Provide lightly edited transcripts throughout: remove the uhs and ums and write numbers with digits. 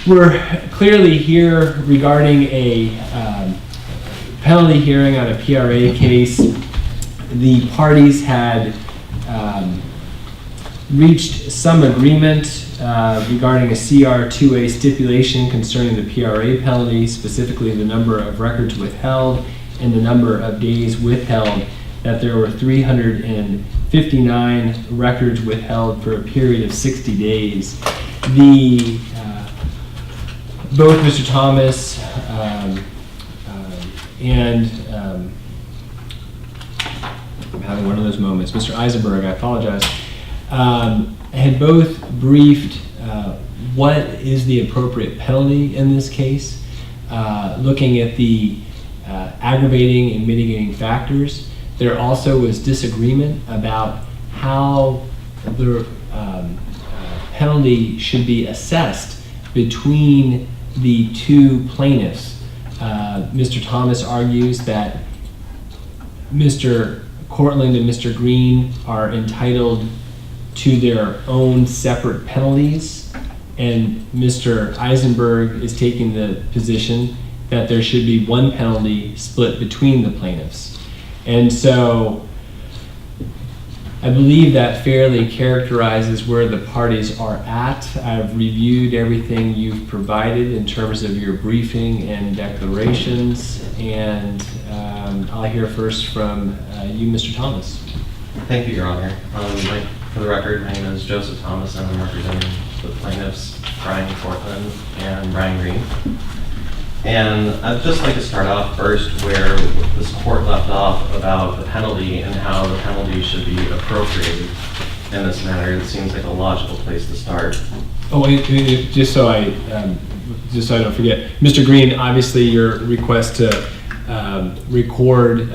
We're clearly here regarding a penalty hearing on a PRA case. The parties had reached some agreement regarding a CR2A stipulation concerning the PRA penalty, specifically the number of records withheld and the number of days withheld, that there were 359 records withheld for a period of 60 days. Both Mr. Thomas and I'm having one of those moments, Mr. Eisenberg, I apologize, had both briefed what is the appropriate penalty in this case, looking at the aggravating and mitigating factors. There also was disagreement about how the penalty should be assessed between the two plaintiffs. Mr. Thomas argues that Mr. Cortland and Mr. Green are entitled to their own separate penalties, and Mr. Eisenberg is taking the position that there should be one penalty split between the plaintiffs. And so I believe that fairly characterizes where the parties are at. I've reviewed everything you've provided in terms of your briefing and declarations, and I'll hear first from you, Mr. Thomas. Thank you, Your Honor. For the record, my name is Joseph Thomas, and I'm representing the plaintiffs Brian Cortland and Brian Green. And I'd just like to start off first where this court left off about the penalty and how the penalty should be appropriated in this manner. It seems like a logical place to start. Oh, wait, just so I don't forget, Mr. Green, obviously your request to record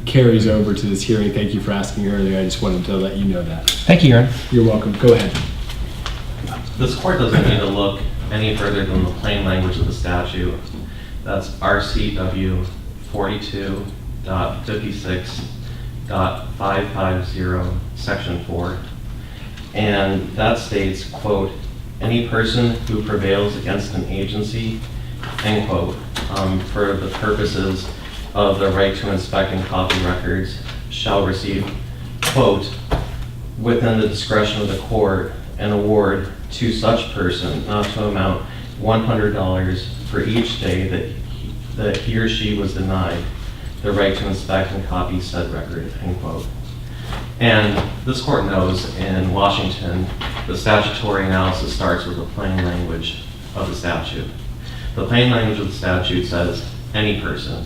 carries over to this hearing. Thank you for asking earlier. I just wanted to let you know that. Thank you, Your Honor. You're welcome. Go ahead. This court doesn't need to look any further than the plain language of the statute. That's RCW 42.56.550, Section 4. And that states, quote, any person who prevails against an agency, end quote, for the purposes of the right to inspect and copy records shall receive, quote, within the discretion of the court, an award to such person not to amount $100 for each day that he or she was denied the right to inspect and copy said record, end quote. And this court knows in Washington, the statutory analysis starts with the plain language of the statute. The plain language of the statute says any person,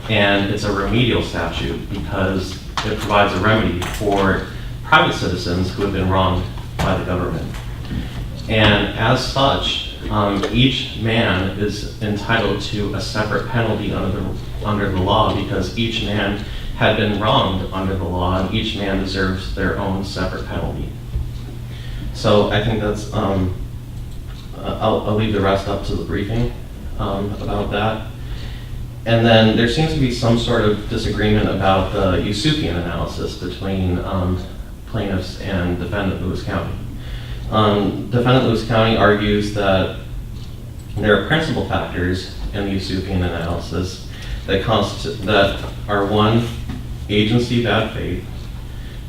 and it's a remedial statute because it provides a remedy for private citizens who have been wronged by the government. And as such, each man is entitled to a separate penalty under the law because each man had been wronged under the law and each man deserves their own separate penalty. So I think that's, I'll leave the rest up to the briefing about that. And then there seems to be some sort of disagreement about the Usupian analysis between plaintiffs and defendant Lewis County. Defendant Lewis County argues that there are principal factors in the Usupian analysis that are 1, agency bad faith,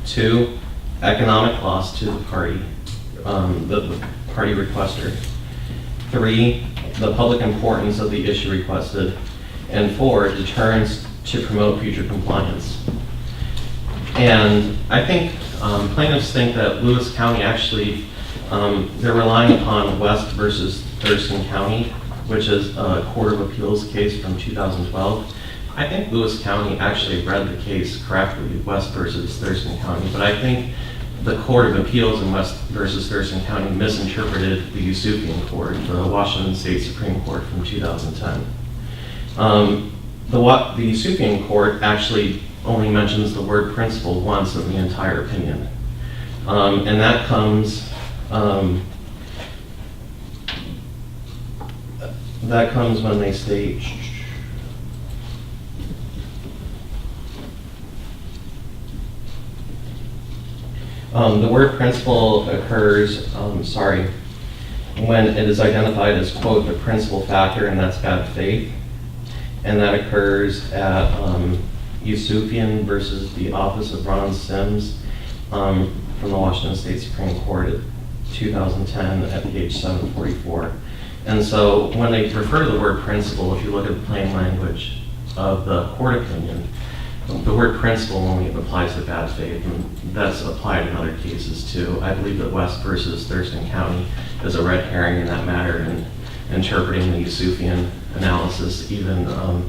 2, economic loss to the party, the party requester, 3, the public importance of the issue requested, and 4, deterrence to promote future compliance. And I think plaintiffs think that Lewis County actually, they're relying upon West versus Thurston County, which is a Court of Appeals case from 2012. I think Lewis County actually read the case correctly, West versus Thurston County, but I think the Court of Appeals in West versus Thurston County misinterpreted the Usupian Court, the Washington State Supreme Court from 2010. The Usupian Court actually only mentions the word principle once in the entire opinion. And that comes when they state, the word principle occurs, when it is identified as, quote, the principal factor, and that's bad faith. And that occurs at Yusufian versus the Office of Ron Sims from the Washington State Supreme Court at 2010 at page 744. And so when they refer to the word principal, if you look at the plain language of the court opinion, the word principal only applies to bad faith, and that's applied in other cases too. I believe that West versus Thurston County is a red herring in that matter, and interpreting the Yusufian analysis, even the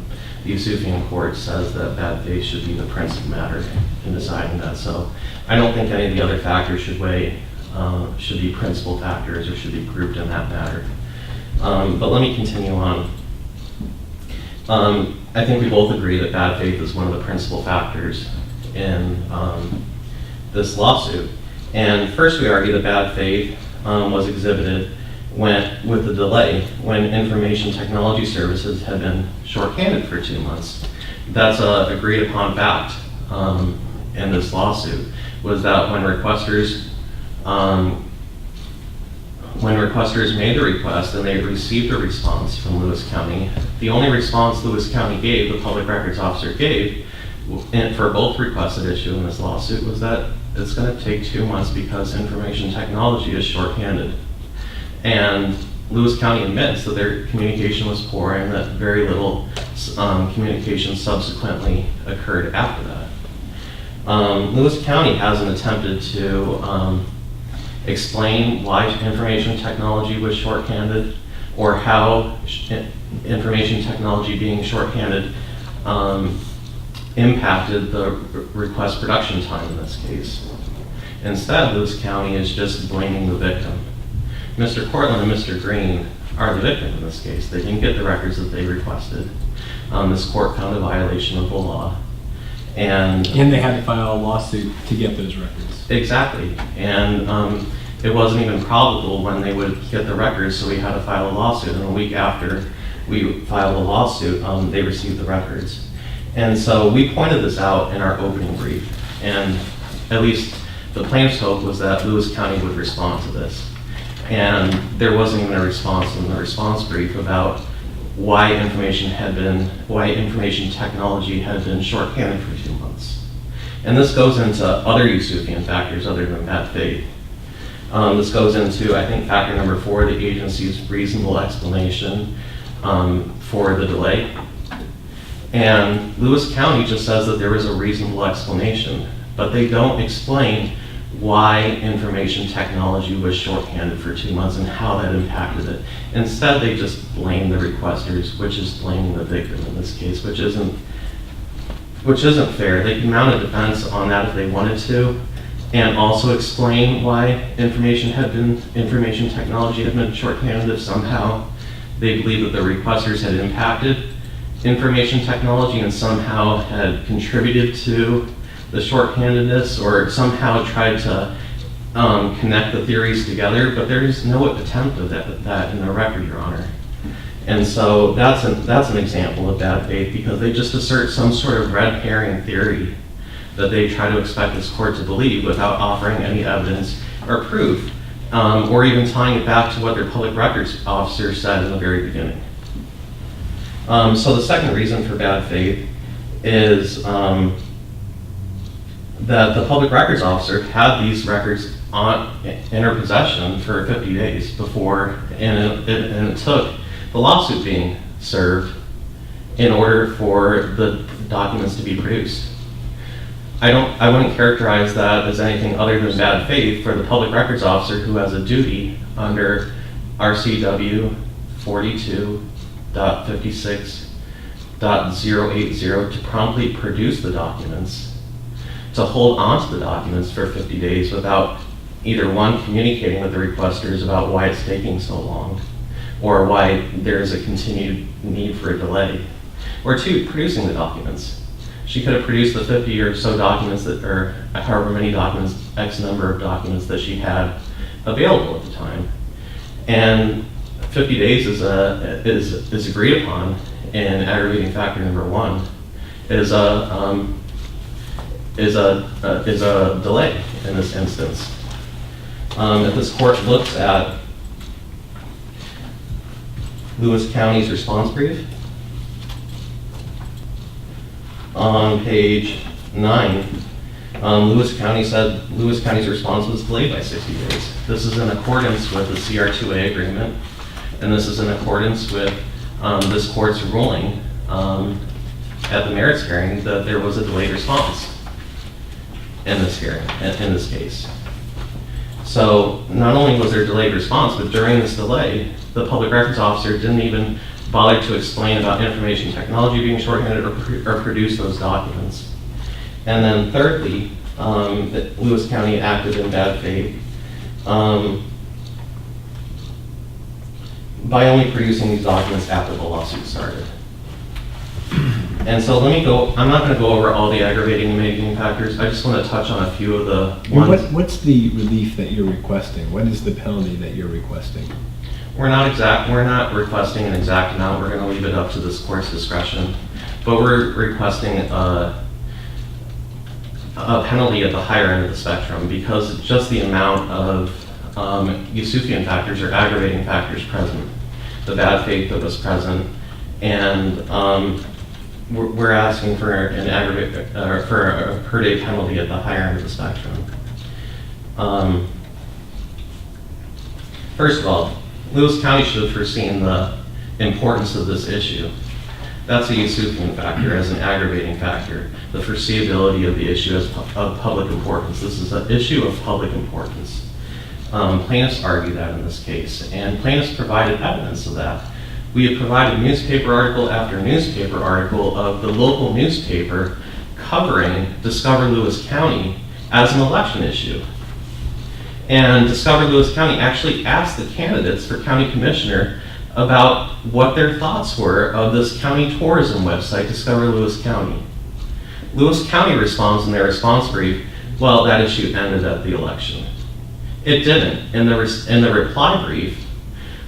Yusufian court says that bad faith should be the principal matter in deciding that. So I don't think any of the other factors should be principal factors or should be grouped in that matter. But let me continue on. I think we both agree that bad faith is one of the principal factors in this lawsuit. And first we argue that bad faith was exhibited with the delay when information technology services had been shorthanded for 2 months. That's an agreed upon fact in this lawsuit, was that when requesters made the request and they received a response from Lewis County, the only response Lewis County gave, the public records officer gave, and for both requests at issue in this lawsuit, was that it's going to take 2 months because information technology is shorthanded. And Lewis County admits that their communication was poor and that very little communication subsequently occurred after that. Lewis County hasn't attempted to explain why information technology was shorthanded or how information technology being shorthanded impacted the request production time in this case. Instead, Lewis County is just blaming the victim. Mr. Cortland and Mr. Green are the victim in this case. They didn't get the records that they requested. This court found a violation of the law. And they had to file a lawsuit to get those records. Exactly. And it wasn't even probable when they would get the records, so we had to file a lawsuit. And a week after we filed a lawsuit, they received the records. And so we pointed this out in our opening brief. And at least the plaintiff's hope was that Lewis County would respond to this. And there wasn't even a response in the response brief about why information technology had been shorthanded for 2 months. And this goes into other Yusufian factors other than bad faith. This goes into, I think, factor number 4, the agency's reasonable explanation for the delay. And Lewis County just says that there was a reasonable explanation, but they don't explain why information technology was shorthanded for 2 months and how that impacted it. Instead, they just blame the requesters, which is blaming the victim in this case, which isn't fair. They can mount a defense on that if they wanted to, and also explain why information technology had been shorthanded if somehow they believe that the requesters had impacted information technology and somehow had contributed to the shorthandedness or somehow tried to connect the theories together, but there is no attempt of that in the record, Your Honor. And so that's an example of bad faith, because they just assert some sort of red herring theory that they try to expect this court to believe without offering any evidence or proof, or even tying it back to what their public records officer said in the very beginning. So the second reason for bad faith is that the public records officer had these records in her possession for 50 days before, and it took the lawsuit being served in order for the documents to be produced. I wouldn't characterize that as anything other than bad faith for the public records officer who has a duty under RCW 42.56.080 to promptly produce the documents, to hold on to the documents for 50 days without either one, communicating with the requesters about why it's taking so long, or why there's a continued need for a delay, or two, producing the documents. She could have produced the 50 or so documents or however many documents, X number of documents that she had available at the time. And 50 days is agreed upon in aggravating factor number 1 is a delay in this instance. If this court looks at Lewis County's response brief. On page 9, Lewis County said Lewis County's response was delayed by 60 days. This is in accordance with the CR2A agreement, and this is in accordance with this court's ruling at the merits hearing that there was a delayed response in this hearing, in this case. So not only was there a delayed response, but during this delay, the public records officer didn't even bother to explain about information technology being shorthanded or produce those documents. And then thirdly, that Lewis County acted in bad faith by only producing these documents after the lawsuit started. And so I'm not going to go over all the aggravating and mitigating factors. I just want to touch on a few of the ones. What's the relief that you're requesting? What is the penalty that you're requesting? We're not requesting an exact amount. We're going to leave it up to this court's discretion. But we're requesting a penalty at the higher end of the spectrum because just the amount of Yusufian factors or aggravating factors present, the bad faith that was present, and we're asking for an for a per day penalty at the higher end of the spectrum. First of all, Lewis County should have foreseen the importance of this issue. That's a Yusufian factor as an aggravating factor. The foreseeability of the issue as of public importance. This is an issue of public importance. Plaintiffs argue that in this case, and plaintiffs provided evidence of that. We have provided newspaper article after newspaper article of the local newspaper covering Discover Lewis County as an election issue. And Discover Lewis County actually asked the candidates for county commissioner about what their thoughts were of this county tourism website, Discover Lewis County. Lewis County responds in their response brief, well, that issue ended at the election. It didn't. In the reply brief,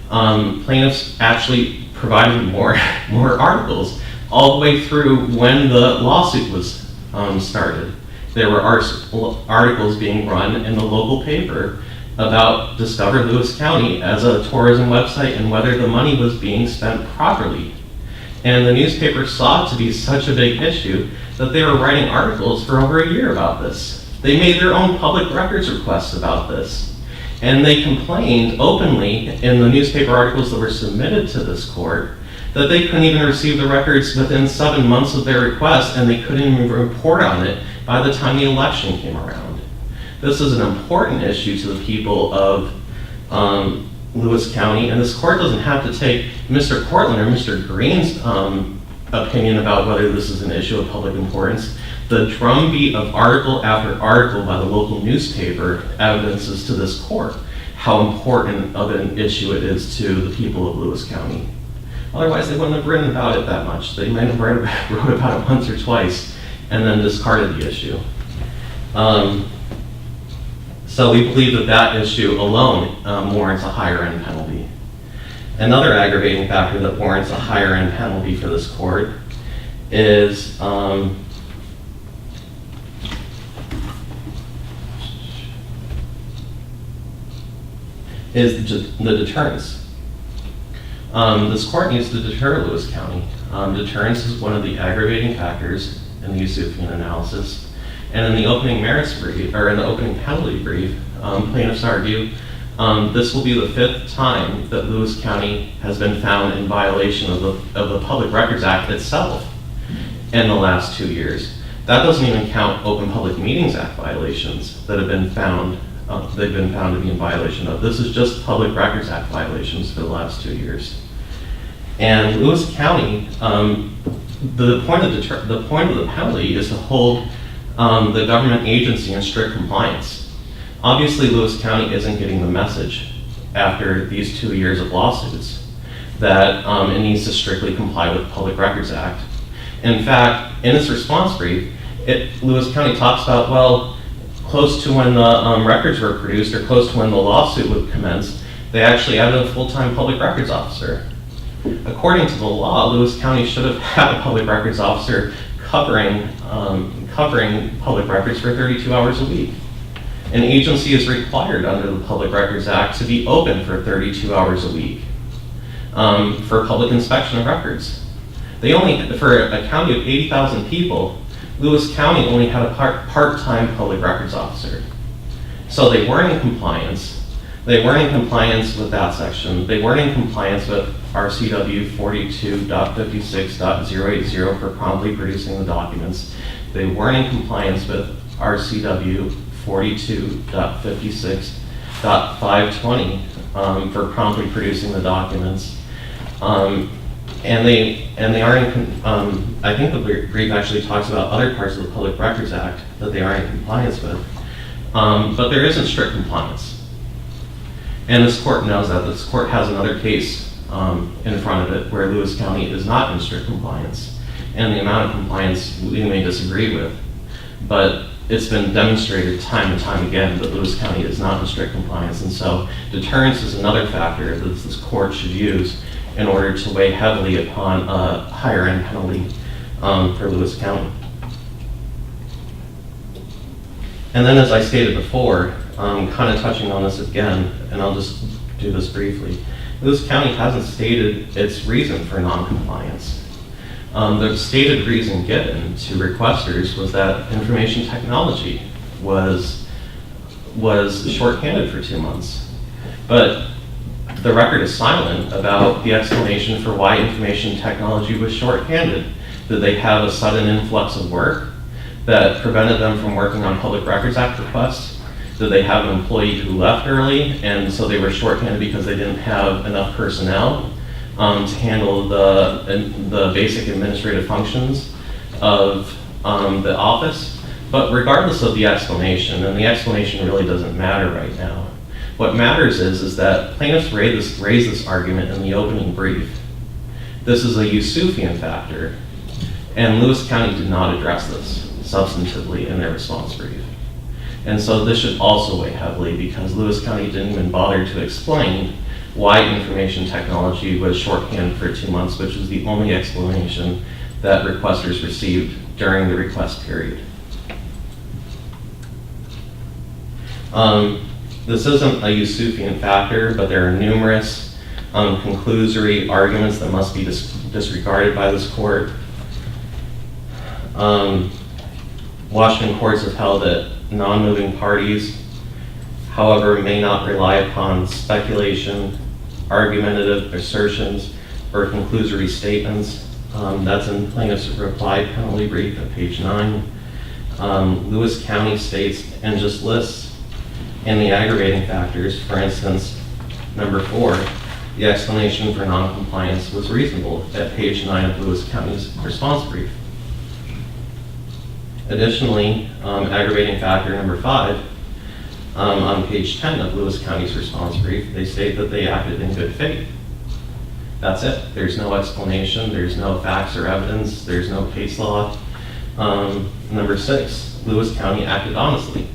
plaintiffs actually provided more articles all the way through when the lawsuit was started. There were articles being run in the local paper about Discover Lewis County as a tourism website and whether the money was being spent properly. And the newspaper saw it to be such a big issue that they were writing articles for over a year about this. They made their own public records requests about this. And they complained openly in the newspaper articles that were submitted to this court that they couldn't even receive the records within 7 months of their request, and they couldn't even report on it by the time the election came around. This is an important issue to the people of Lewis County, and this court doesn't have to take Mr. Cortland or Mr. Green's opinion about whether this is an issue of public importance. The drumbeat of article after article by the local newspaper evidences to this court how important of an issue it is to the people of Lewis County. Otherwise, they wouldn't have written about it that much. They might have wrote about it once or twice and then discarded the issue. So we believe that that issue alone warrants a higher end penalty. Another aggravating factor that warrants a higher end penalty for this court is the deterrence. This court needs to deter Lewis County. Deterrence is one of the aggravating factors in the Yusufian analysis. And in the opening merits brief, or in the opening penalty brief, plaintiffs argue this will be the 5th time that Lewis County has been found in violation of the Public Records Act itself in the last 2 years. That doesn't even count Open Public Meetings Act violations that have been found. They've been found to be in violation of. This is just Public Records Act violations for the last 2 years. And Lewis County, the point of the penalty is to hold the government agency in strict compliance. Obviously, Lewis County isn't getting the message after these 2 years of lawsuits that it needs to strictly comply with the Public Records Act. In fact, in its response brief, Lewis County talks about, well, close to when the records were produced or close to when the lawsuit would commence, they actually added a full-time public records officer. According to the law, Lewis County should have had a public records officer covering public records for 32 hours a week. An agency is required under the Public Records Act to be open for 32 hours a week. for public inspection of records. They only, for a county of 80,000 people, Lewis County only had a part-time public records officer. So they weren't in compliance. They weren't in compliance with that section. They weren't in compliance with RCW 42.56.080 for promptly producing the documents. They weren't in compliance with RCW 42.56.520 for promptly producing the documents. And they aren't in, I think the brief actually talks about other parts of the Public Records Act that they aren't in compliance with. But there isn't strict compliance. And this court knows that. This court has another case in front of it where Lewis County is not in strict compliance. And the amount of compliance we may disagree with, but it's been demonstrated time and time again that Lewis County is not in strict compliance. And so deterrence is another factor that this court should use in order to weigh heavily upon a higher end penalty for Lewis County. And then, as I stated before, kind of touching on this again, and I'll just do this briefly, Lewis County hasn't stated its reason for non-compliance. The stated reason given to requesters was that information technology was shorthanded for 2 months. But the record is silent about the explanation for why information technology was shorthanded. Did they have a sudden influx of work that prevented them from working on Public Records Act requests? Did they have an employee who left early and so they were shorthanded because they didn't have enough personnel to handle the basic administrative functions of the office? But regardless of the explanation, and the explanation really doesn't matter right now, what matters is that plaintiffs raised this argument in the opening brief. This is a Yusufian factor, and Lewis County did not address this substantively in their response brief. And so this should also weigh heavily because Lewis County didn't even bother to explain why information technology was shorthanded for 2 months, which was the only explanation that requesters received during the request period. This isn't a Yusufian factor, but there are numerous conclusory arguments that must be disregarded by this court. Washington courts have held that non-moving parties, however, may not rely upon speculation, argumentative assertions, or conclusory statements. That's in plaintiff's reply penalty brief at page 9. Lewis County states and just lists in the aggravating factors, for instance, number 4, the explanation for non-compliance was reasonable at page 9 of Lewis County's response brief. Additionally, aggravating factor number 5, on page 10 of Lewis County's response brief, they state that they acted in good faith. That's it. There's no explanation, there's no facts or evidence, there's no case law. Number 6, Lewis County acted honestly.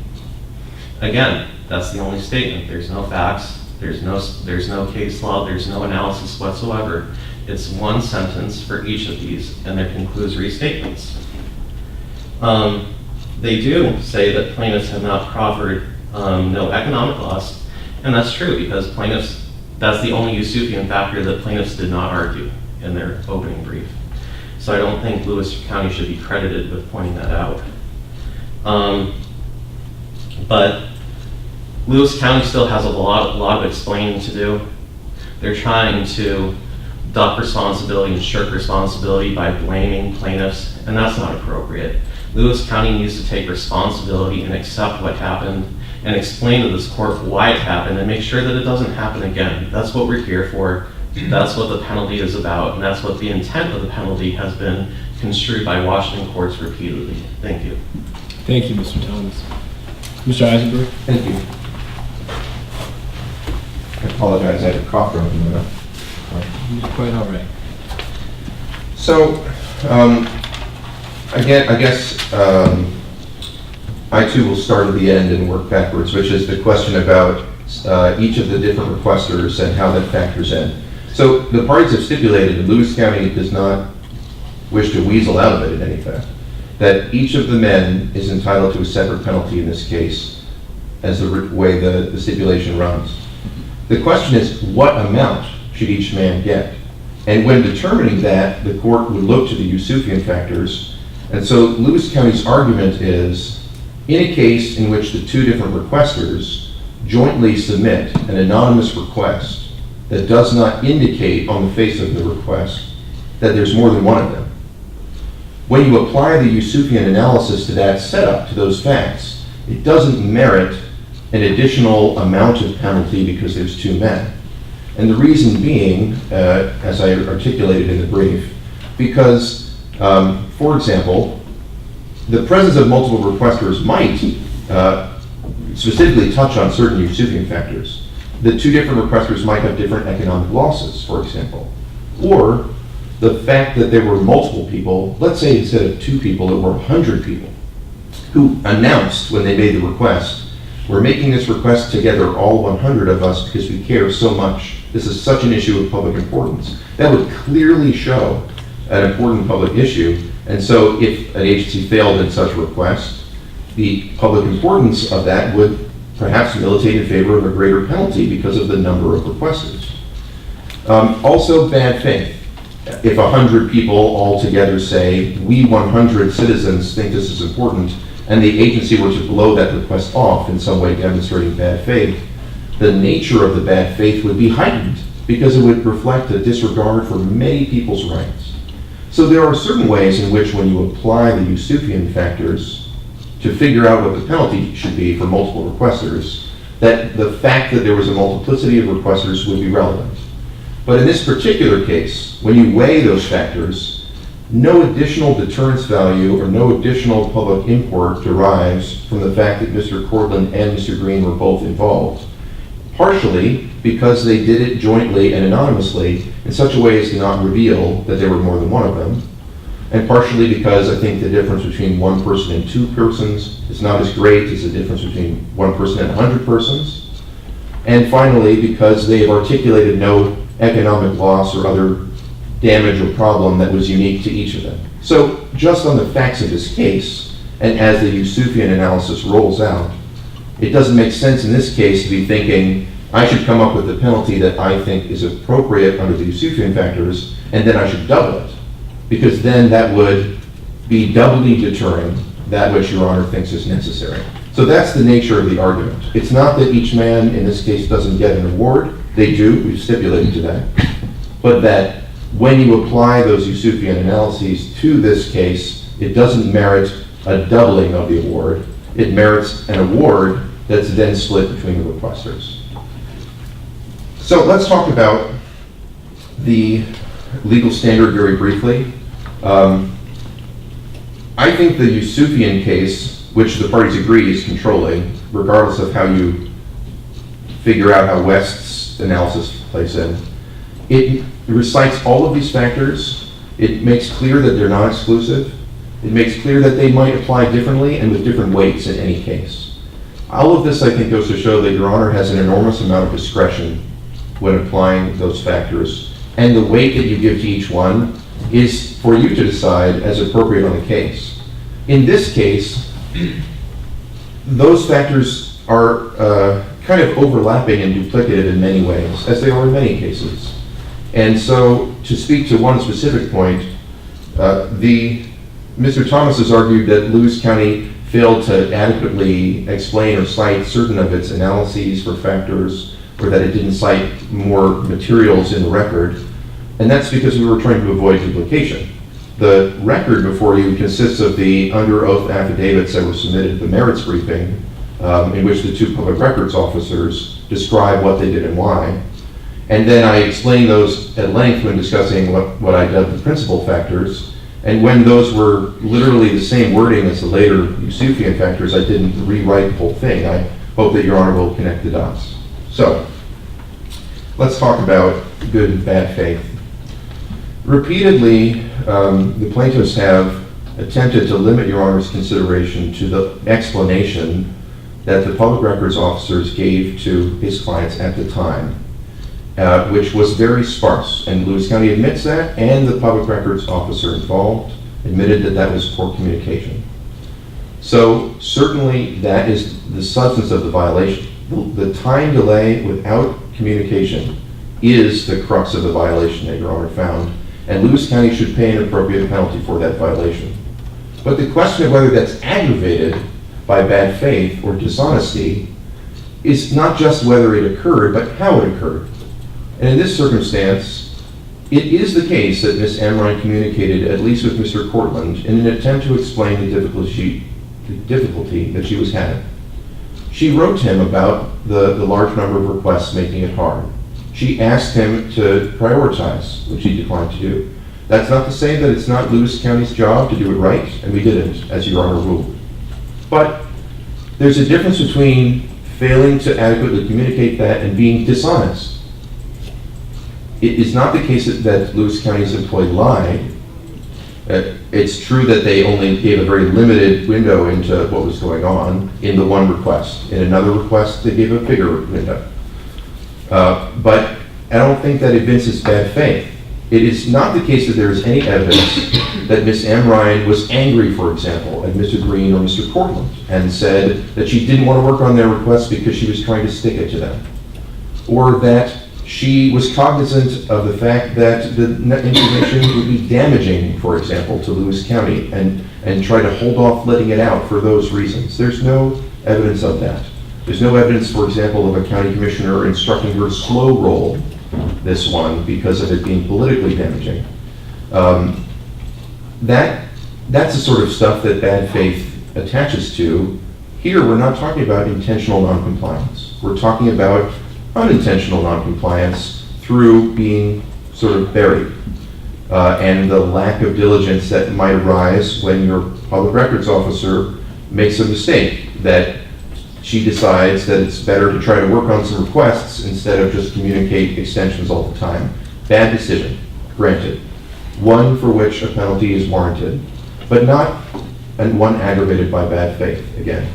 Again, that's the only statement. There's no facts, there's no case law, there's no analysis whatsoever. It's one sentence for each of these, and they're conclusory statements. They do say that plaintiffs have not proffered no economic loss, and that's true because plaintiffs, that's the only Yusufian factor that plaintiffs did not argue in their opening brief. So I don't think Lewis County should be credited with pointing that out. But Lewis County still has a lot of explaining to do. They're trying to duck responsibility and shirk responsibility by blaming plaintiffs, and that's not appropriate. Lewis County needs to take responsibility and accept what happened and explain to this court why it happened and make sure that it doesn't happen again. That's what we're here for. That's what the penalty is about, and that's what the intent of the penalty has been construed by Washington courts repeatedly. Thank you. Thank you, Mr. Thomas. Mr. Eisenberg? Thank you. I apologize, I had a cough drop in my mouth. You're quite all right. So, I guess I too will start at the end and work backwards, which is the question about each of the different requesters and how that factors in. So the parties have stipulated, and Lewis County does not wish to weasel out of it in any fact, that each of the men is entitled to a separate penalty in this case as the way the stipulation runs. The question is, what amount should each man get? And when determining that, the court would look to the Yusufian factors. And so Lewis County's argument is, in a case in which the two different requesters jointly submit an anonymous request that does not indicate on the face of the request that there's more than one of them, when you apply the Yusufian analysis to that setup, to those facts, it doesn't merit an additional amount of penalty because there's two men. And the reason being, as I articulated in the brief, because, for example, the presence of multiple requesters might specifically touch on certain Yusufian factors. The two different requesters might have different economic losses, for example. Or the fact that there were multiple people, let's say instead of 2 people, there were 100 people who announced when they made the request, we're making this request together, all 100 of us, because we care so much. This is such an issue of public importance. That would clearly show an important public issue. And so if an agency failed in such a request, the public importance of that would perhaps militate in favor of a greater penalty because of the number of requesters. Also, bad faith. If 100 people all together say, we 100 citizens think this is important, and the agency were to blow that request off in some way demonstrating bad faith, the nature of the bad faith would be heightened because it would reflect a disregard for many people's rights. So there are certain ways in which when you apply the Yusufian factors to figure out what the penalty should be for multiple requesters, that the fact that there was a multiplicity of requesters would be relevant. But in this particular case, when you weigh those factors, no additional deterrence value or no additional public import derives from the fact that Mr. Cortland and Mr. Green were both involved. Partially because they did it jointly and anonymously in such a way as to not reveal that there were more than one of them. And partially because I think the difference between one person and 2 persons is not as great as the difference between 1 person and 100 persons. And finally, because they have articulated no economic loss or other damage or problem that was unique to each of them. So just on the facts of this case, and as the Yusufian analysis rolls out, it doesn't make sense in this case to be thinking, I should come up with the penalty that I think is appropriate under the Yusufian factors, and then I should double it. Because then that would be doubly deterring that which Your Honor thinks is necessary. So that's the nature of the argument. It's not that each man in this case doesn't get an award. They do, we've stipulated to that. But that when you apply those Yusufian analyses to this case, it doesn't merit a doubling of the award. It merits an award that's then split between the requesters. So let's talk about the legal standard very briefly. I think the Yusufian case, which the parties agree is controlling, regardless of how you figure out how West's analysis plays in, it recites all of these factors. It makes clear that they're not exclusive. It makes clear that they might apply differently and with different weights in any case. All of this, I think, goes to show that Your Honor has an enormous amount of discretion when applying those factors. And the weight that you give to each one is for you to decide as appropriate on the case. In this case, those factors are kind of overlapping and duplicative in many ways, as they are in many cases. And so, to speak to one specific point, Mr. Thomas has argued that Lewis County failed to adequately explain or cite certain of its analyses for factors, or that it didn't cite more materials in the record. And that's because we were trying to avoid duplication. The record before you consists of the under oath affidavits that were submitted at the merits briefing, in which the 2 public records officers describe what they did and why. And then I explained those at length when discussing what I dubbed the principal factors. And when those were literally the same wording as the later Yusufian factors, I didn't rewrite the whole thing. I hope that Your Honor will connect the dots. So, let's talk about good and bad faith. Repeatedly, the plaintiffs have attempted to limit Your Honor's consideration to the explanation that the public records officers gave to his clients at the time, which was very sparse. And Lewis County admits that, and the public records officer involved admitted that that was poor communication. So certainly that is the substance of the violation. The time delay without communication is the crux of the violation that Your Honor found, and Lewis County should pay an appropriate penalty for that violation. But the question of whether that's aggravated by bad faith or dishonesty is not just whether it occurred, but how it occurred. And in this circumstance, it is the case that Ms. Amrine communicated, at least with Mr. Cortland, in an attempt to explain the difficulty that she was having. She wrote him about the large number of requests making it hard. She asked him to prioritize, which he declined to do. That's not to say that it's not Lewis County's job to do it right, and we didn't, as Your Honor ruled. But there's a difference between failing to adequately communicate that and being dishonest. It is not the case that Lewis County's employee lied. It's true that they only gave a very limited window into what was going on in the one request. In another request, they gave a bigger window. But I don't think that evinces bad faith. It is not the case that there is any evidence that Ms. Amrine was angry, for example, at Mr. Green or Mr. Cortland and said that she didn't want to work on their requests because she was trying to stick it to them. Or that she was cognizant of the fact that the information would be damaging, for example, to Lewis County and try to hold off letting it out for those reasons. There's no evidence of that. There's no evidence, for example, of a county commissioner instructing her to slow roll this one because of it being politically damaging. That's the sort of stuff that bad faith attaches to. Here, we're not talking about intentional noncompliance. We're talking about unintentional noncompliance through being sort of buried, and the lack of diligence that might arise when your public records officer makes a mistake, that she decides that it's better to try to work on some requests instead of just communicate extensions all the time. Bad decision, granted. One for which a penalty is warranted, but not and one aggravated by bad faith, again.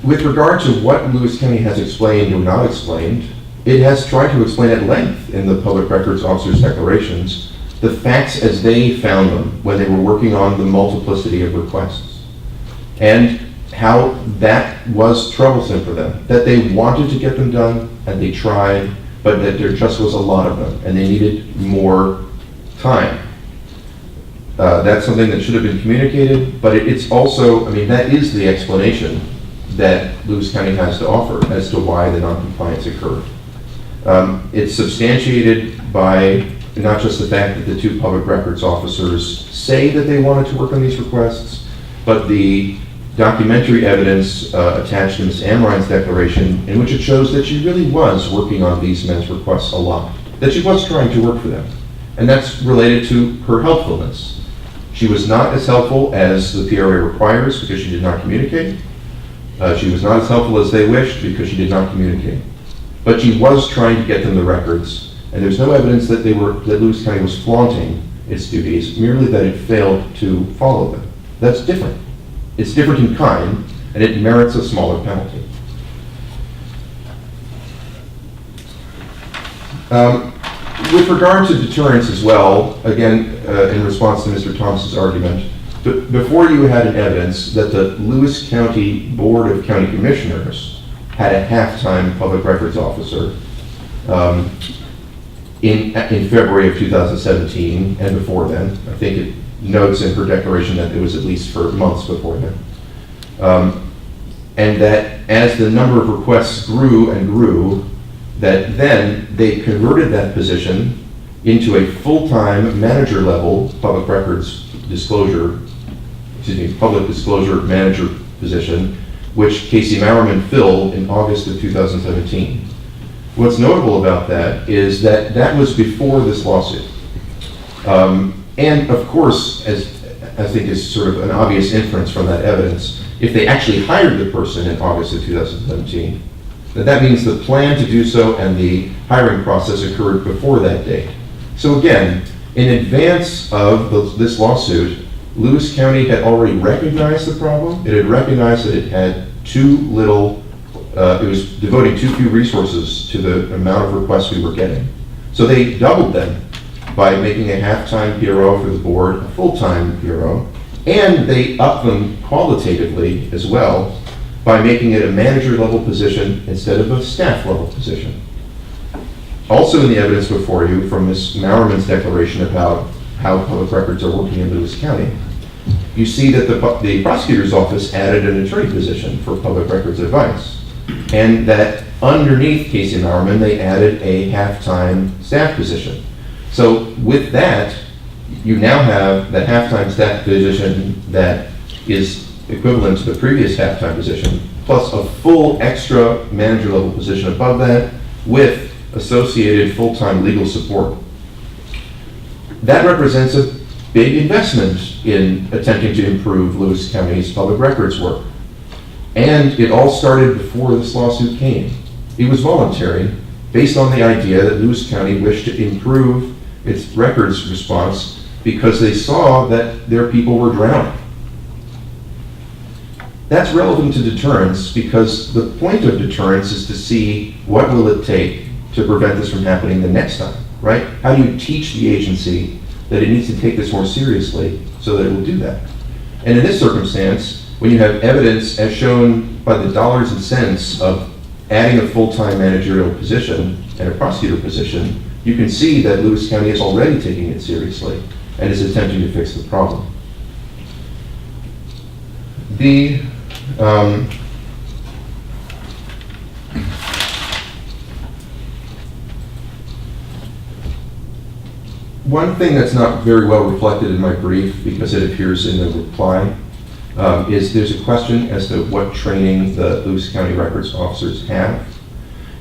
With regard to what Lewis County has explained or not explained, it has tried to explain at length in the public records officer's declarations the facts as they found them when they were working on the multiplicity of requests, and how that was troublesome for them, that they wanted to get them done and they tried, but that there just was a lot of them and they needed more time. That's something that should have been communicated, but it's also, I mean, that is the explanation that Lewis County has to offer as to why the noncompliance occurred. It's substantiated by not just the fact that the two public records officers say that they wanted to work on these requests, but the documentary evidence attached to Ms. Amrine's declaration, in which it shows that she really was working on these men's requests a lot, that she was trying to work for them. And that's related to her helpfulness. She was not as helpful as the PRA requires because she did not communicate. She was not as helpful as they wished because she did not communicate. But she was trying to get them the records, and there's no evidence that that Lewis County was flaunting its duties, merely that it failed to follow them. That's different. It's different in kind, and it merits a smaller penalty. With regard to deterrence as well, again, in response to Mr. Thomas's argument, before you had an evidence that the Lewis County Board of County Commissioners had a half-time public records officer in February of 2017 and before then. I think it notes in her declaration that it was at least for months before then. And that as the number of requests grew and grew, that then they converted that position into a full-time manager-level public disclosure manager position, which Casey Mowerman filled in August of 2017. What's notable about that is that that was before this lawsuit. And of course, as I think is sort of an obvious inference from that evidence, if they actually hired the person in August of 2017, that means the plan to do so and the hiring process occurred before that date. So again, in advance of this lawsuit, Lewis County had already recognized the problem. It had recognized that it had too little, it was devoting too few resources to the amount of requests we were getting. So they doubled them by making a half-time PRO for the board, a full-time PRO, and they upped them qualitatively as well by making it a manager-level position instead of a staff-level position. Also in the evidence before you from Ms. Mowerman's declaration about how public records are working in Lewis County, you see that the prosecutor's office added an attorney position for public records advice, and that underneath Casey Mowerman, they added a half-time staff position. So with that, you now have that half-time staff position that is equivalent to the previous half-time position, plus a full extra manager-level position above that with associated full-time legal support. That represents a big investment in attempting to improve Lewis County's public records work. And it all started before this lawsuit came. It was voluntary, based on the idea that Lewis County wished to improve its records response because they saw that their people were drowning. That's relevant to deterrence because the point of deterrence is to see what will it take to prevent this from happening the next time, right? How do you teach the agency that it needs to take this more seriously so that it will do that? And in this circumstance, when you have evidence as shown by the dollars and cents of adding a full-time managerial position and a prosecutor position, you can see that Lewis County is already taking it seriously and is attempting to fix the problem. One thing that's not very well reflected in my brief, because it appears in the reply, is there's a question as to what training the Lewis County records officers have.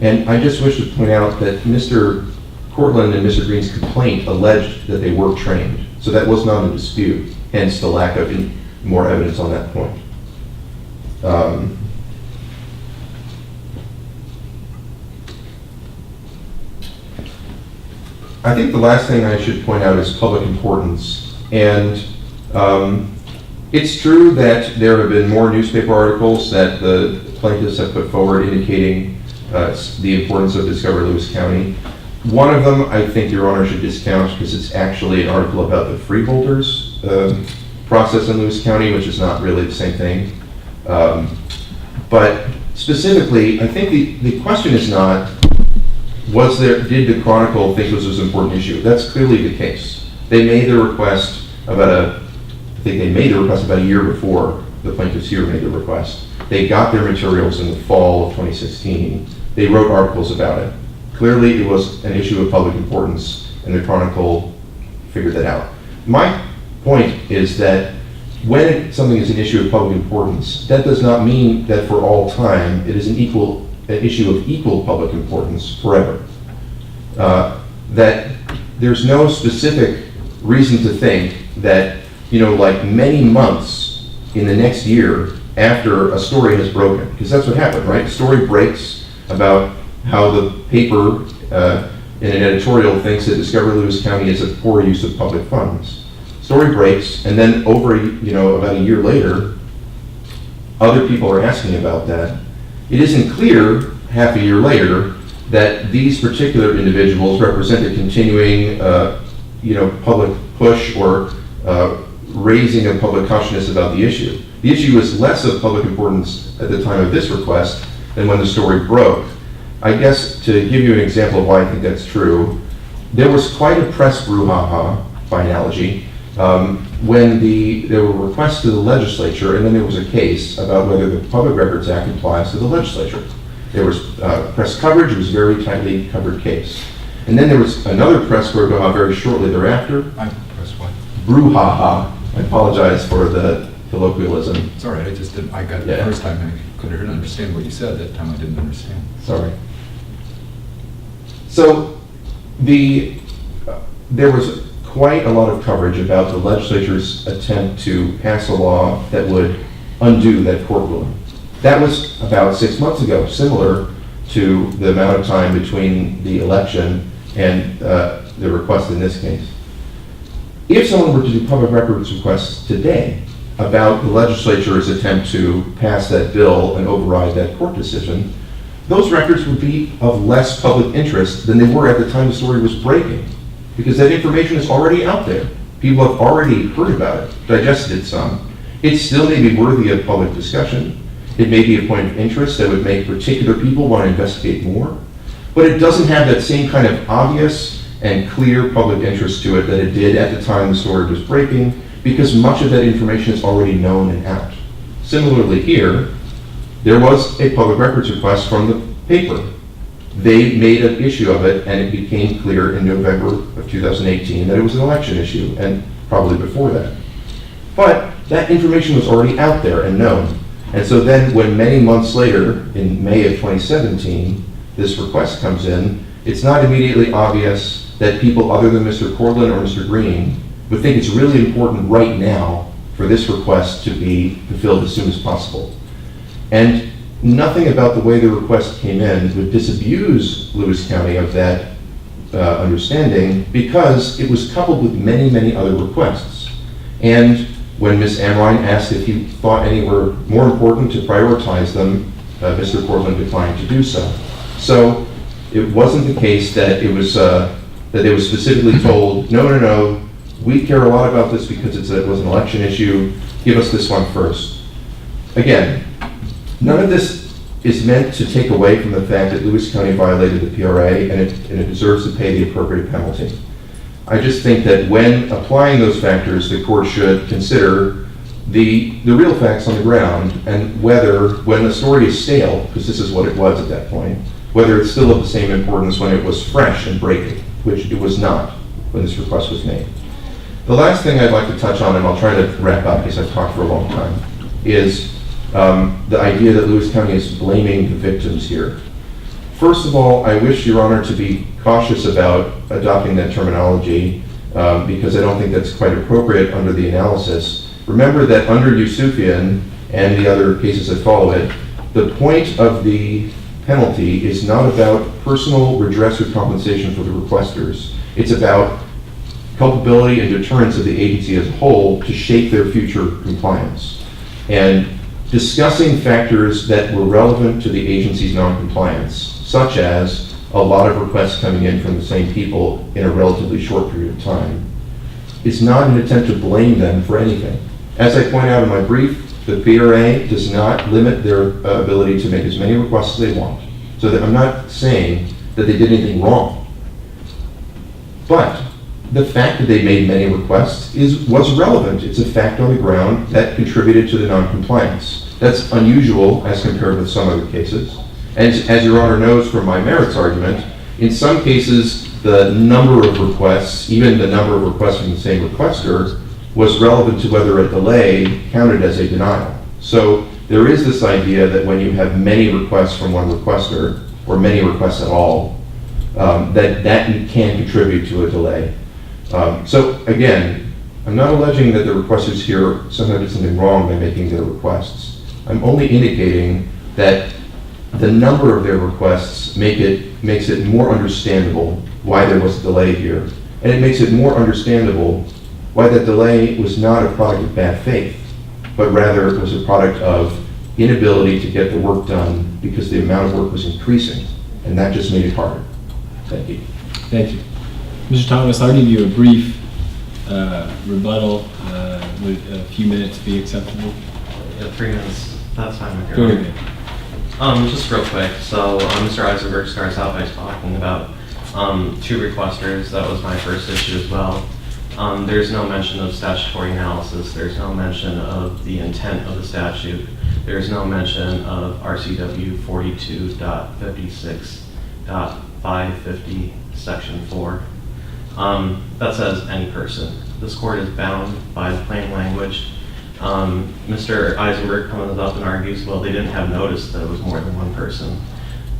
And I just wish to point out that Mr. Cortland and Mr. Green's complaint alleged that they were trained. So that was not a dispute, hence the lack of more evidence on that point. I think the last thing I should point out is public importance. And it's true that there have been more newspaper articles that the plaintiffs have put forward indicating the importance of Discover Lewis County. One of them I think Your Honor should discount because it's actually an article about the freeholders process in Lewis County, which is not really the same thing. But specifically, I think the question is not, did the Chronicle think this was an important issue? That's clearly the case. They made the request about a year before the plaintiffs here made the request. They got their materials in the fall of 2016. They wrote articles about it. Clearly, it was an issue of public importance, and the Chronicle figured that out. My point is that when something is an issue of public importance, that does not mean that for all time it is an issue of equal public importance forever. That there's no specific reason to think that, like many months in the next year after a story has broken, because that's what happened, right? The story breaks about how the paper in an editorial thinks that Discover Lewis County is a poor use of public funds. Story breaks, and then about a year later, other people are asking about that. It isn't clear, half a year later, that these particular individuals represent a continuing, public push or raising of public consciousness about the issue. The issue is less of public importance at the time of this request than when the story broke. I guess to give you an example of why I think that's true, there was quite a press brouhaha, by analogy, when there were requests to the legislature, and then there was a case about whether the Public Records Act applies to the legislature. There was press coverage. It was a very tightly covered case. And then there was another press brouhaha very shortly thereafter. Press what? Brouhaha. I apologize for the colloquialism. It's all right. I got it the first time. I couldn't understand what you said. That time I didn't understand. Sorry. So there was quite a lot of coverage about the legislature's attempt to pass a law that would undo that court ruling. That was about 6 months ago, similar to the amount of time between the election and the request in this case. If someone were to do public records requests today about the legislature's attempt to pass that bill and override that court decision, those records would be of less public interest than they were at the time the story was breaking, because that information is already out there. People have already heard about it, digested it some. It still may be worthy of public discussion. It may be a point of interest that would make particular people want to investigate more, but it doesn't have that same kind of obvious and clear public interest to it that it did at the time the story was breaking, because much of that information is already known and out. Similarly here, there was a public records request from the paper. They made an issue of it, and it became clear in November of 2018 that it was an election issue, and probably before that. But that information was already out there and known. And so then when many months later, in May of 2017, this request comes in, it's not immediately obvious that people other than Mr. Cortland or Mr. Green would think it's really important right now for this request to be fulfilled as soon as possible. And nothing about the way the request came in would disabuse Lewis County of that understanding, because it was coupled with many, many other requests. And when Ms. Amrine asked if he thought any were more important to prioritize them, Mr. Cortland declined to do so. So it wasn't the case that it was that they were specifically told, no, we care a lot about this because it was an election issue, give us this one first. Again, none of this is meant to take away from the fact that Lewis County violated the PRA and it deserves to pay the appropriate penalty. I just think that when applying those factors, the court should consider the real facts on the ground, and whether, when the story is stale, because this is what it was at that point, whether it's still of the same importance when it was fresh and breaking, which it was not when this request was made. The last thing I'd like to touch on, and I'll try to wrap up because I've talked for a long time, is the idea that Lewis County is blaming the victims here. First of all, I wish Your Honor to be cautious about adopting that terminology because I don't think that's quite appropriate under the analysis. Remember that under Yusufian and the other cases that follow it, the point of the penalty is not about personal redress or compensation for the requesters. It's about culpability and deterrence of the agency as a whole to shape their future compliance. And discussing factors that were relevant to the agency's non-compliance, such as a lot of requests coming in from the same people in a relatively short period of time, is not an attempt to blame them for anything. As I point out in my brief, the PRA does not limit their ability to make as many requests as they want. So that I'm not saying that they did anything wrong. But the fact that they made many requests was relevant. It's a fact on the ground that contributed to the non-compliance. That's unusual as compared with some other cases. And as Your Honor knows from my merits argument, in some cases the number of requests, even the number of requests from the same requester, was relevant to whether a delay counted as a denial. So there is this idea that when you have many requests from one requester, or many requests at all, that can contribute to a delay. So again, I'm not alleging that the requesters here somehow did something wrong by making their requests. I'm only indicating that the number of their requests makes it more understandable why there was a delay here. And it makes it more understandable why that delay was not a product of bad faith, but rather it was a product of inability to get the work done because the amount of work was increasing, and that just made it harder. Thank you. Thank you. Mr. Thomas, I'll give you a brief rebuttal. Would a few minutes be acceptable? Yeah, 3 minutes. That's fine with Go you. ahead. Just real quick. So Mr. Eisenberg starts out by talking about 2 requesters. That was my first issue as well. There's no mention of statutory analysis. There's no mention of the intent of the statute. There's no mention of RCW 42.56.550 section 4. That says any person. This court is bound by the plain language. Mr. Eisenberg comes up and argues, well, they didn't have notice that it was more than one person.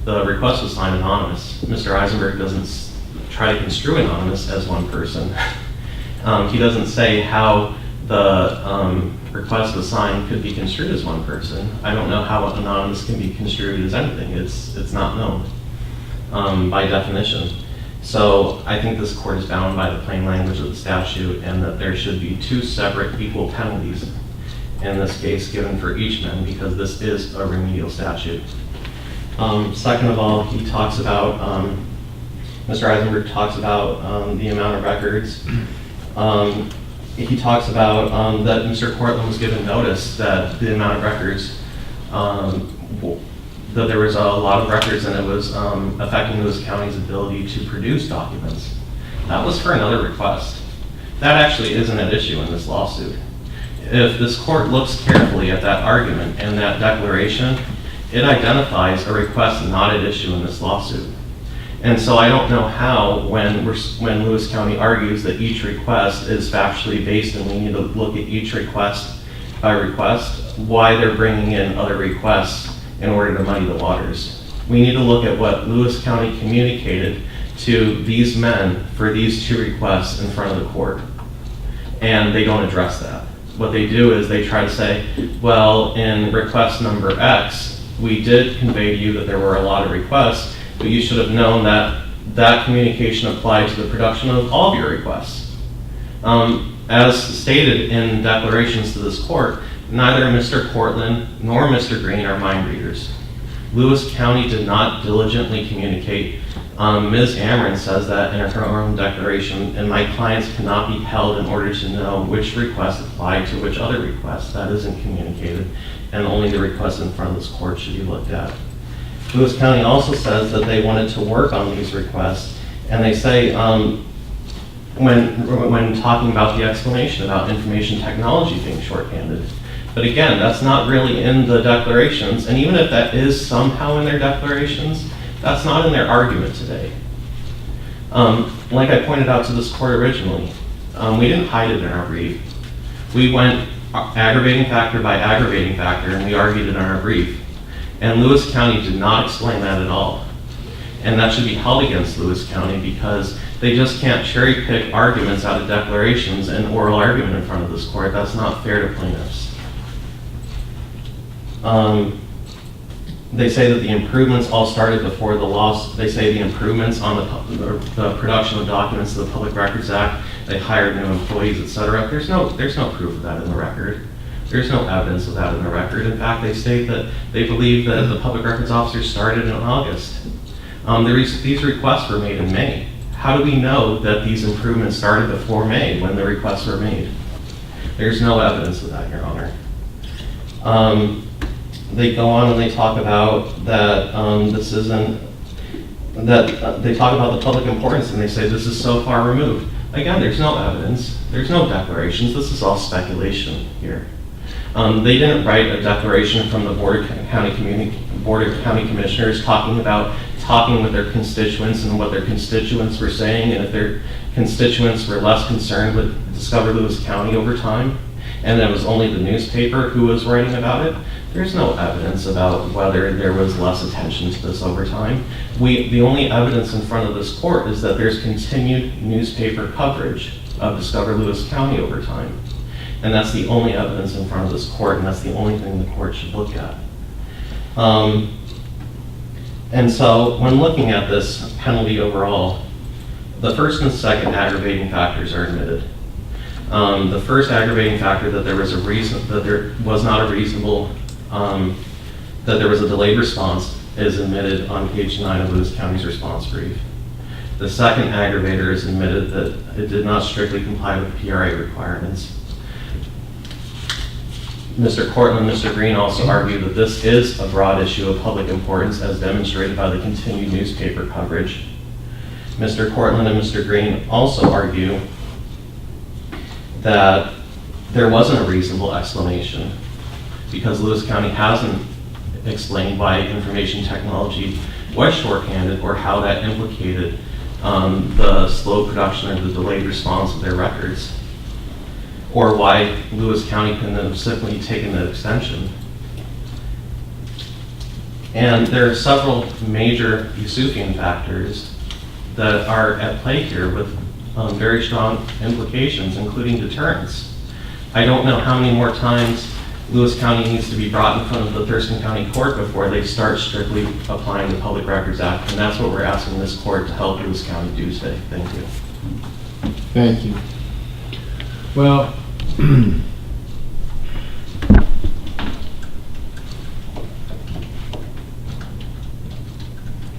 The request was signed anonymous. Mr. Eisenberg doesn't try to construe anonymous as one person. He doesn't say how the request was signed could be construed as one person. I don't know how anonymous can be construed as anything. It's not known by definition. So I think this court is bound by the plain language of the statute, and that there should be 2 separate equal penalties in this case given for each man, because this is a remedial statute. Second of all, he talks about, Mr. Eisenberg talks about the amount of records. He talks about that Mr. Cortland was given notice that the amount of records that there was a lot of records and it was affecting Lewis County's ability to produce documents. That was for another request. That actually isn't an issue in this lawsuit. If this court looks carefully at that argument and that declaration, it identifies a request not at issue in this lawsuit. And so I don't know how, when Lewis County argues that each request is factually based and we need to look at each request by request, why they're bringing in other requests in order to muddy the waters. We need to look at what Lewis County communicated to these men for these two requests in front of the court. And they don't address that. What they do is they try to say, well, in request number X, we did convey to you that there were a lot of requests, but you should have known that that communication applied to the production of all of your requests. As stated in declarations to this court, neither Mr. Cortland nor Mr. Green are mind readers. Lewis County did not diligently communicate. Ms. Amron says that in her own declaration, and my clients cannot be held in order to know which request applied to which other request. That isn't communicated, and only the request in front of this court should be looked at. Lewis County also says that they wanted to work on these requests, and they say when talking about the explanation about information technology being shorthanded. But again, that's not really in the declarations, and even if that is somehow in their declarations, that's not in their argument today. Like I pointed out to this court originally, we didn't hide it in our brief. We went aggravating factor by aggravating factor, and we argued it in our brief. And Lewis County did not explain that at all. And that should be held against Lewis County because they just can't cherry pick arguments out of declarations and oral argument in front of this court. That's not fair to plaintiffs. They say that the improvements all started before the loss. They say the improvements on the production of documents to the Public Records Act, they hired new employees, etc. There's no proof of that in the record. There's no evidence of that in the record. In fact, they state that they believe that the public records officers started in August. These requests were made in May. How do we know that these improvements started before May when the requests were made? There's no evidence of that, Your Honor. They go on and they talk about that they talk about the public importance and they say this is so far removed. Again, there's no evidence. There's no declarations. This is all speculation here. They didn't write a declaration from the Board of County Commissioners talking with their constituents and what their constituents were saying, and if their constituents were less concerned with Discover Lewis County over time, and it was only the newspaper who was writing about it. There's no evidence about whether there was less attention to this over time. The only evidence in front of this court is that there's continued newspaper coverage of Discover Lewis County over time. And that's the only evidence in front of this court, and that's the only thing the court should look at. And so when looking at this penalty overall, the first and second aggravating factors are admitted. The first aggravating factor that there was not a reasonable, that there was a delayed response is admitted on page 9 of Lewis County's response brief. The second aggravator is admitted that it did not strictly comply with PRA requirements. Mr. Cortland and Mr. Green also argue that this is a broad issue of public importance as demonstrated by the continued newspaper coverage. Mr. Cortland and Mr. Green also argue that there wasn't a reasonable explanation because Lewis County hasn't explained why information technology was shorthanded or how that implicated the slow production or the delayed response of their records, or why Lewis County couldn't have simply taken the extension. And there are several major Yusufian factors that are at play here with very strong implications, including deterrence. I don't know how many more times Lewis County needs to be brought in front of the Thurston County Court before they start strictly applying the Public Records Act, and that's what we're asking this court to help Lewis County do today. Thank you. Thank you. Well,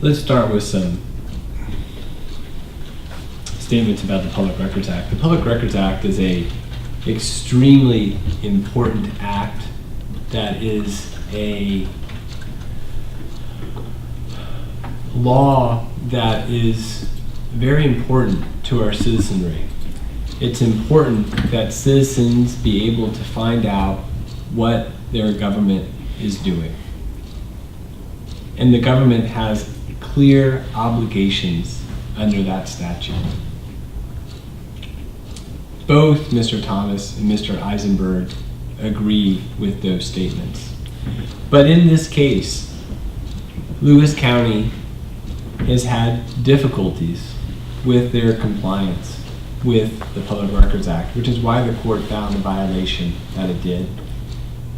let's start with some statements about the Public Records Act. The Public Records Act is an extremely important act that is a law that is very important to our citizenry. It's important that citizens be able to find out what their government is doing. And the government has clear obligations under that statute. Both Mr. Thomas and Mr. Eisenberg agree with those statements. But in this case, Lewis County has had difficulties with their compliance with the Public Records Act, which is why the court found the violation that it did,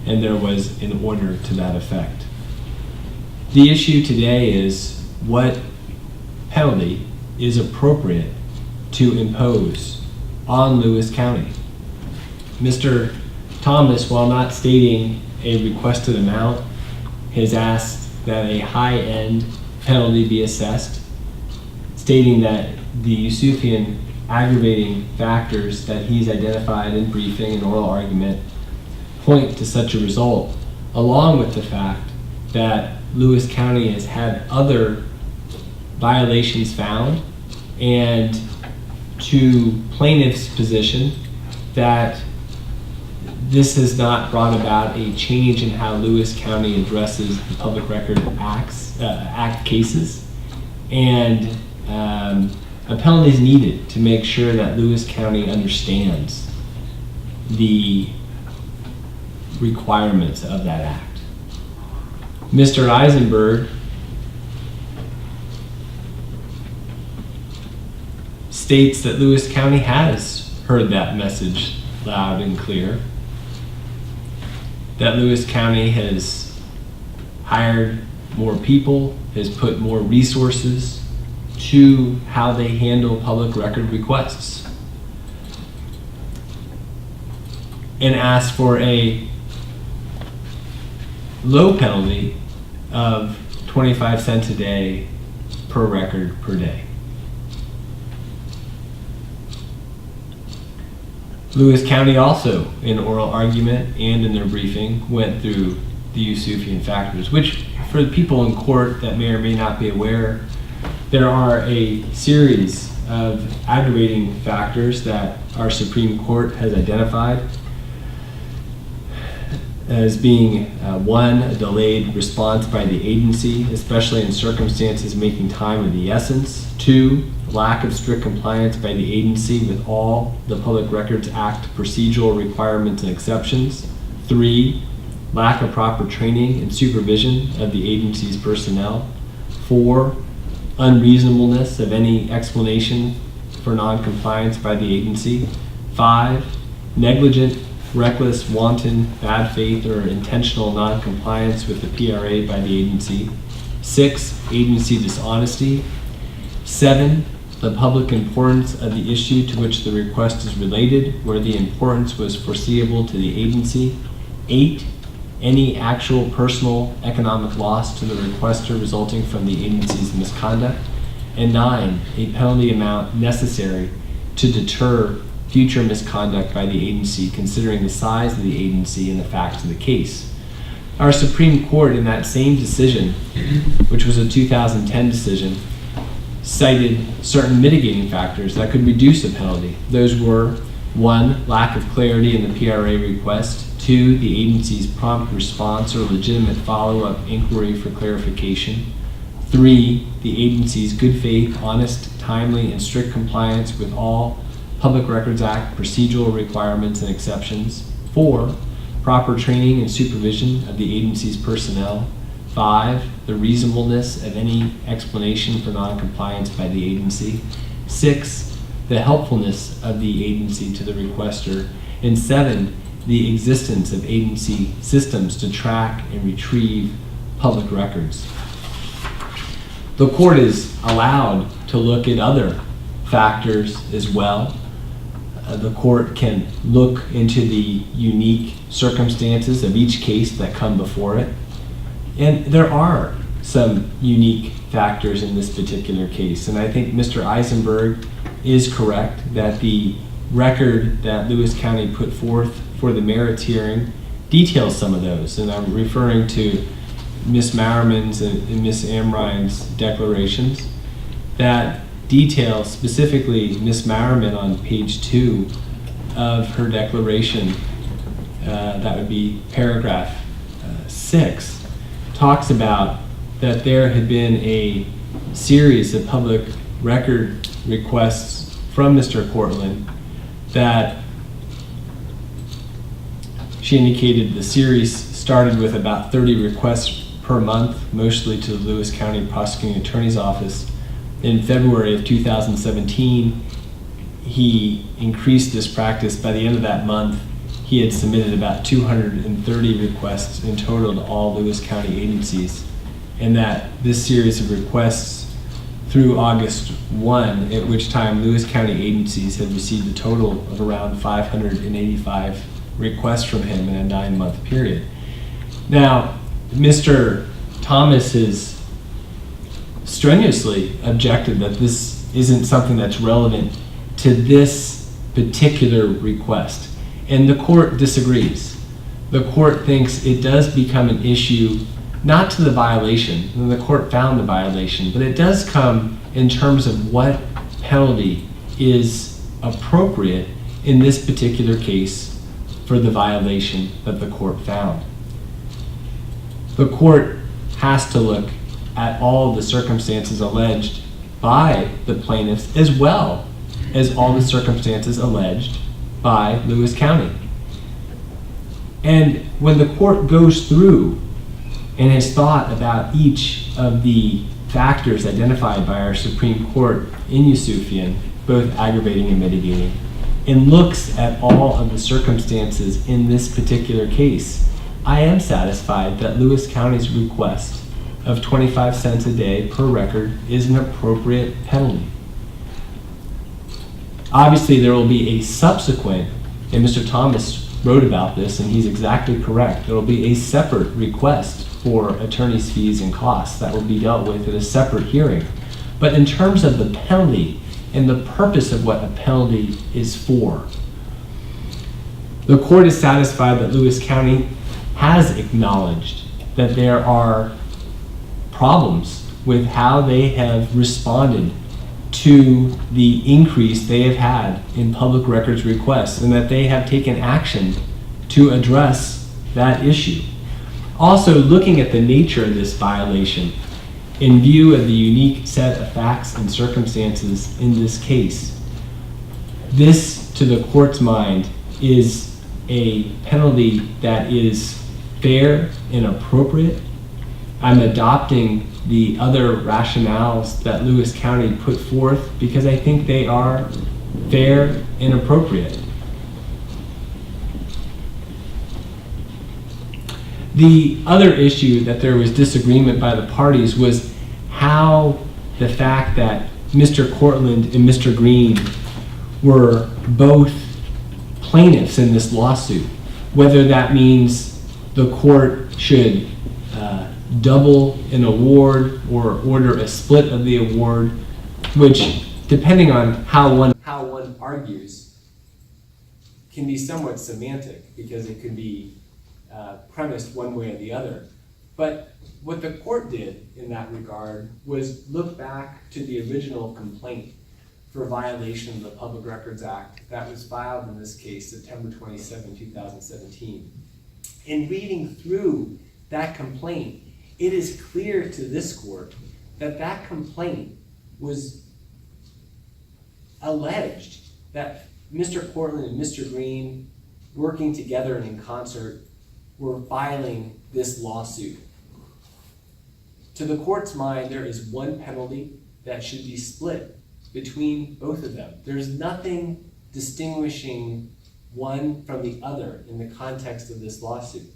and there was an order to that effect. The issue today is what penalty is appropriate to impose on Lewis County. Mr. Thomas, while not stating a requested amount, has asked that a high-end penalty be assessed, stating that the Yusufian aggravating factors that he's identified in briefing and oral argument point to such a result, along with the fact that Lewis County has had other violations found, and to plaintiff's position that this has not brought about a change in how Lewis County addresses the Public Record Act cases, and a penalty is needed to make sure that Lewis County understands the requirements of that act. Mr. Eisenberg states that Lewis County has heard that message loud and clear, that Lewis County has hired more people, has put more resources to how they handle public record requests, and asked for a low penalty of 25 cents a day per record per day. Lewis County also, in oral argument and in their briefing, went through the Yusufian factors, which for the people in court that may or may not be aware, there are a series of aggravating factors that our Supreme Court has identified as being one, a delayed response by the agency, especially in circumstances making time of the essence. 2, lack of strict compliance by the agency with all the Public Records Act procedural requirements and exceptions. 3, lack of proper training and supervision of the agency's personnel. 4, unreasonableness of any explanation for non-compliance by the agency. 5, negligent, reckless, wanton, bad faith, or intentional non-compliance with the PRA by the agency. 6, agency dishonesty. 7, the public importance of the issue to which the request is related, where the importance was foreseeable to the agency. 8, any actual personal economic loss to the requester resulting from the agency's misconduct. And 9, a penalty amount necessary to deter future misconduct by the agency, considering the size of the agency and the facts of the case. Our Supreme Court, in that same decision, which was a 2010 decision, cited certain mitigating factors that could reduce a penalty. Those were 1, lack of clarity in the PRA request. 2, the agency's prompt response or legitimate follow-up inquiry for clarification. 3, the agency's good faith, honest, timely, and strict compliance with all Public Records Act procedural requirements and exceptions. 4, proper training and supervision of the agency's personnel. 5, the reasonableness of any explanation for non-compliance by the agency. 6, the helpfulness of the agency to the requester. And 7, the existence of agency systems to track and retrieve public records. The court is allowed to look at other factors as well. The court can look into the unique circumstances of each case that come before it. And there are some unique factors in this particular case. And I think Mr. Eisenberg is correct that the record that Lewis County put forth for the merits hearing details some of those, and I'm referring to Ms. Merriman's and Ms. Amrine's declarations that detail specifically Ms. Merriman on page 2 of her declaration. That would be paragraph 6, talks about that there had been a series of public record requests from Mr. Cortland, that she indicated the series started with about 30 requests per month, mostly to the Lewis County Prosecuting Attorney's Office. In February of 2017, he increased this practice. By the end of that month, he had submitted about 230 requests in total to all Lewis County agencies, and that this series of requests through August 1, at which time Lewis County agencies had received a total of around 585 requests from him in a 9-month period. Now, Mr. Thomas has strenuously objected that this isn't something that's relevant to this particular request, and the court disagrees. The court thinks it does become an issue, not to the violation, and the court found the violation, but it does come in terms of what penalty is appropriate in this particular case for the violation that the court found. The court has to look at all the circumstances alleged by the plaintiffs, as well as all the circumstances alleged by Lewis County. And when the court goes through and has thought about each of the factors identified by our Supreme Court in Yusufian, both aggravating and mitigating, and looks at all of the circumstances in this particular case, I am satisfied that Lewis County's request of 25 cents a day per record is an appropriate penalty. Obviously, there will be a subsequent, and Mr. Thomas wrote about this, and he's exactly correct, there will be a separate request for attorney's fees and costs that will be dealt with at a separate hearing. But in terms of the penalty and the purpose of what a penalty is for, the court is satisfied that Lewis County has acknowledged that there are problems with how they have responded to the increase they have had in public records requests, and that they have taken action to address that issue. Also, looking at the nature of this violation in view of the unique set of facts and circumstances in this case, this, to the court's mind, is a penalty that is fair and appropriate. I'm adopting the other rationales that Lewis County put forth because I think they are fair and appropriate. The other issue that there was disagreement by the parties was how the fact that Mr. Cortland and Mr. Green were both plaintiffs in this lawsuit, whether that means the court should double an award or order a split of the award, which, depending on how one argues, can be somewhat semantic because it could be premised one way or the other. But what the court did in that regard was look back to the original complaint for violation of the Public Records Act that was filed in this case September 27, 2017. In reading through that complaint, it is clear to this court that that complaint was alleged that Mr. Cortland and Mr. Green, working together and in concert, were filing this lawsuit. To the court's mind, there is one penalty that should be split between both of them. There's nothing distinguishing one from the other in the context of this lawsuit.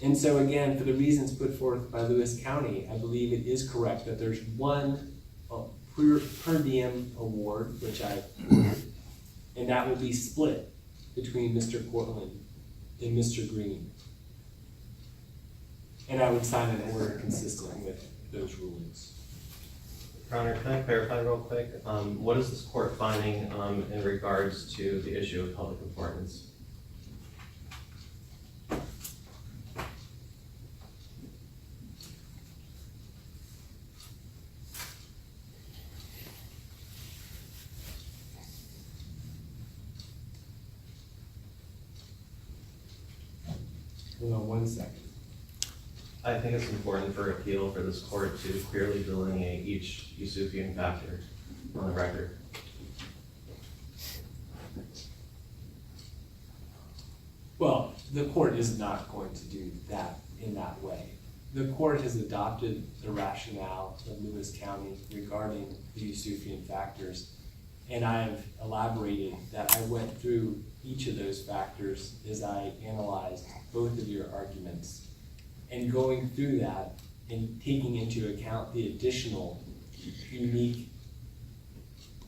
And so again, for the reasons put forth by Lewis County, I believe it is correct that there's one per diem award, which I ordered, and that will be split between Mr. Cortland and Mr. Green. And I would sign an order consistent with those rulings. Your Honor, can I clarify real quick? What is this court finding in regards to the issue of public importance? Hold on one second. I think it's important for appeal for this court to clearly delineate each Yusufian factor on the record. Well, the court is not going to do that in that way. The court has adopted the rationale of Lewis County regarding the Yusufian factors, and I've elaborated that I went through each of those factors as I analyzed both of your arguments. And going through that and taking into account the additional unique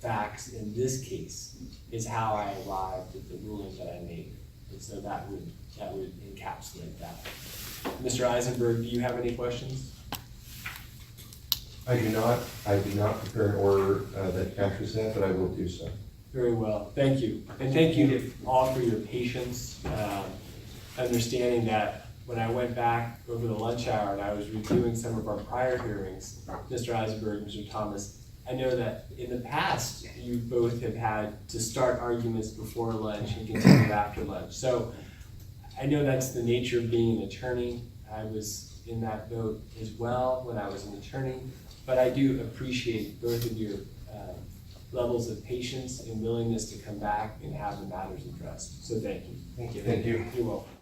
facts in this case is how I arrived at the ruling that I made. And so that would encapsulate that. Mr. Eisenberg, do you have any questions? I do not prepare an order that captures that, but I will do so. Very well, thank you. And thank you all for your patience, understanding that when I went back over the lunch hour and I was reviewing some of our prior hearings, Mr. Eisenberg, Mr. Thomas, I know that in the past, you both have had to start arguments before lunch and continue after lunch. So I know that's the nature of being an attorney. I was in that boat as well when I was an attorney, but I do appreciate both of your levels of patience and willingness to come back and have the matters addressed. So thank you. Thank you. Thank you. You're welcome.